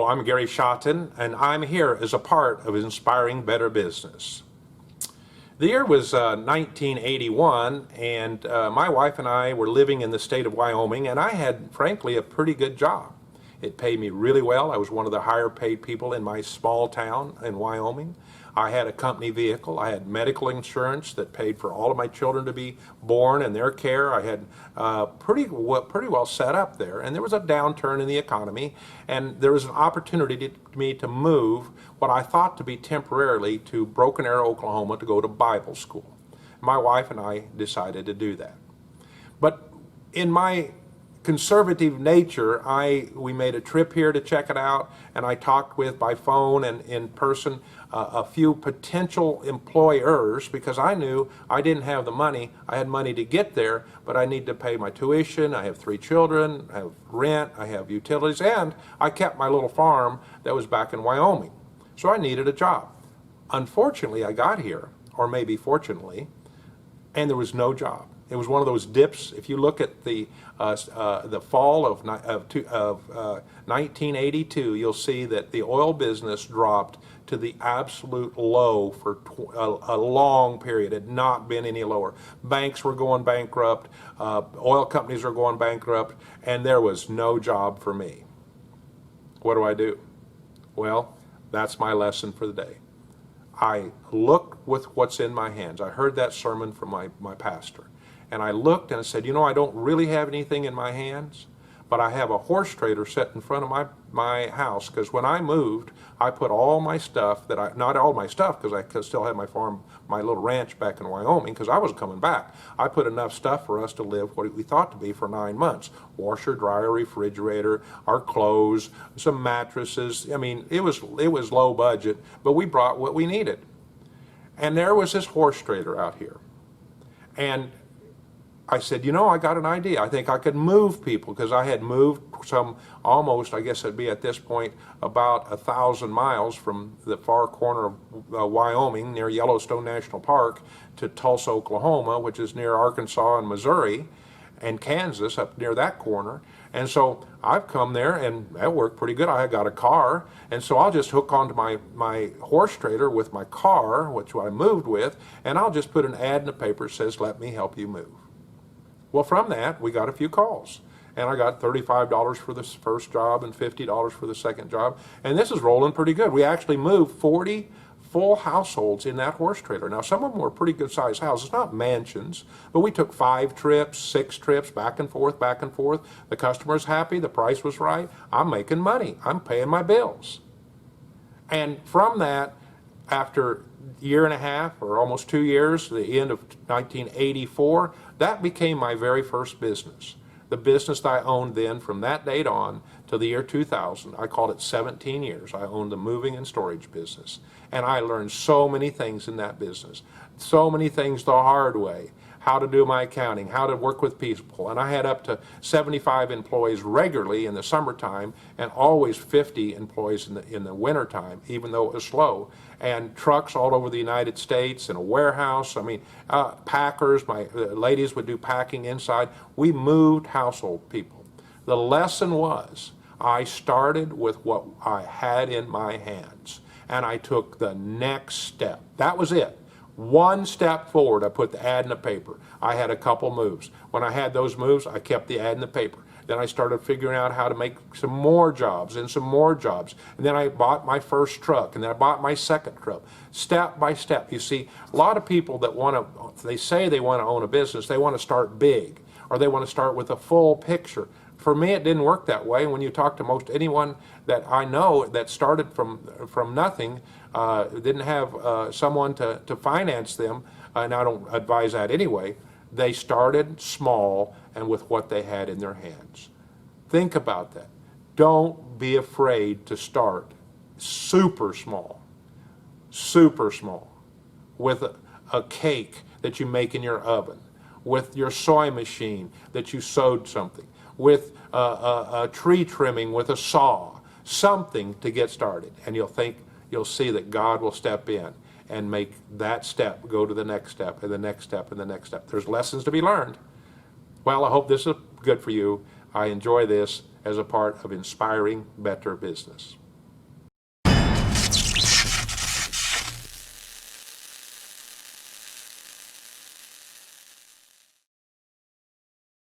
Hello, I'm Gary Schotten, and I'm here as a part of Inspiring Better Business. The year was 1981, and my wife and I were living in the state of Wyoming, and I had, frankly, a pretty good job. It paid me really well. I was one of the higher paid people in my small town in Wyoming. I had a company vehicle. I had medical insurance that paid for all of my children to be born and their care. I had pretty well set up there. And there was a downturn in the economy, and there was an opportunity to me to move what I thought to be temporarily to Broken Arrow, Oklahoma, to go to Bible school. My wife and I decided to do that. But in my conservative nature, we made a trip here to check it out, and I talked with, by phone and in person, a few potential employers, because I knew I didn't have the money. I had money to get there, but I need to pay my tuition. I have 3 children, I have rent, I have utilities, and I kept my little farm that was back in Wyoming. So I needed a job. Unfortunately, I got here, or maybe fortunately, and there was no job. It was one of those dips. If you look at the fall of 1982, you'll see that the oil business dropped to the absolute low for a long period. It had not been any lower. Banks were going bankrupt, oil companies were going bankrupt, and there was no job for me. What do? Well, that's my lesson for the day. I look with what's in my hands. I heard that sermon from my pastor. And I looked and I said, you know, I don't really have anything in my hands, but I have a horse trailer set in front of my house, because when I moved, I put all my stuff not all my stuff, because I still had my farm, my little ranch back in Wyoming, because I was coming back. I put enough stuff for us to live what we thought to be for 9 months. Washer, dryer, refrigerator, our clothes, some mattresses. I mean, it was low budget, but we brought what we needed. And there was this horse trailer out here. And I said, you know, I got an idea. I think I could move people, because I had moved some almost, I guess it'd be at this point, about 1,000 miles from the far corner of Wyoming near Yellowstone National Park to Tulsa, Oklahoma, which is near Arkansas and Missouri and Kansas, up near that corner. And so I've come there, and that worked pretty good. I got a car, and so I'll just hook onto my horse trailer with my car, which I moved with, and I'll just put an ad in the paper that says, let me help you move. Well, from that, we got a few calls, and I got $35 for the first job and $50 for the second job, and this is rolling pretty good. We actually moved 40 full households in that horse trailer. Now, some of them were pretty good-sized houses, not mansions, but we took 5 trips, 6 trips, back and forth, back and forth. The customer's happy, the price was right, I'm making money, I'm paying my bills. And from that, after a year and a half, or almost 2 years, the end of 1984, that became my very first business. The business that I owned then, from that date on to the year 2000, I called it 17 years. I owned the moving and storage business. And I learned so many things in that business. So many things the hard way. How to do my accounting, how to work with people. And I had up to 75 employees regularly in the summertime, and always 50 employees in the wintertime, even though it was slow. And trucks all over the United States, and a warehouse. I mean, packers, my ladies would do packing inside. We moved household people. The lesson was, I started with what I had in my hands, and I took the next step. That was it. One step forward, I put the ad in the paper. I had a couple moves. When I had those moves, I kept the ad in the paper. Then I started figuring out how to make some more jobs and some more jobs. And then I bought my first truck, and then I bought my second truck. Step by step. You see, a lot of people that they say they want to own a business, they want to start big, or they want to start with a full picture. For me, it didn't work that way. When you talk to most anyone that I know that started from nothing, didn't have someone to finance them, and I don't advise that anyway, they started small and with what they had in their hands. Think about that. Don't be afraid to start super small, with a cake that you make in your oven, with your sewing machine that you sewed something, with a tree trimming with a saw, something to get started. And you'll see that God will step in and make that step go to the next step, and the next step, and the next step. There's lessons to be learned. Well, I hope this is good for you. I enjoy this as a part of Inspiring Better Business.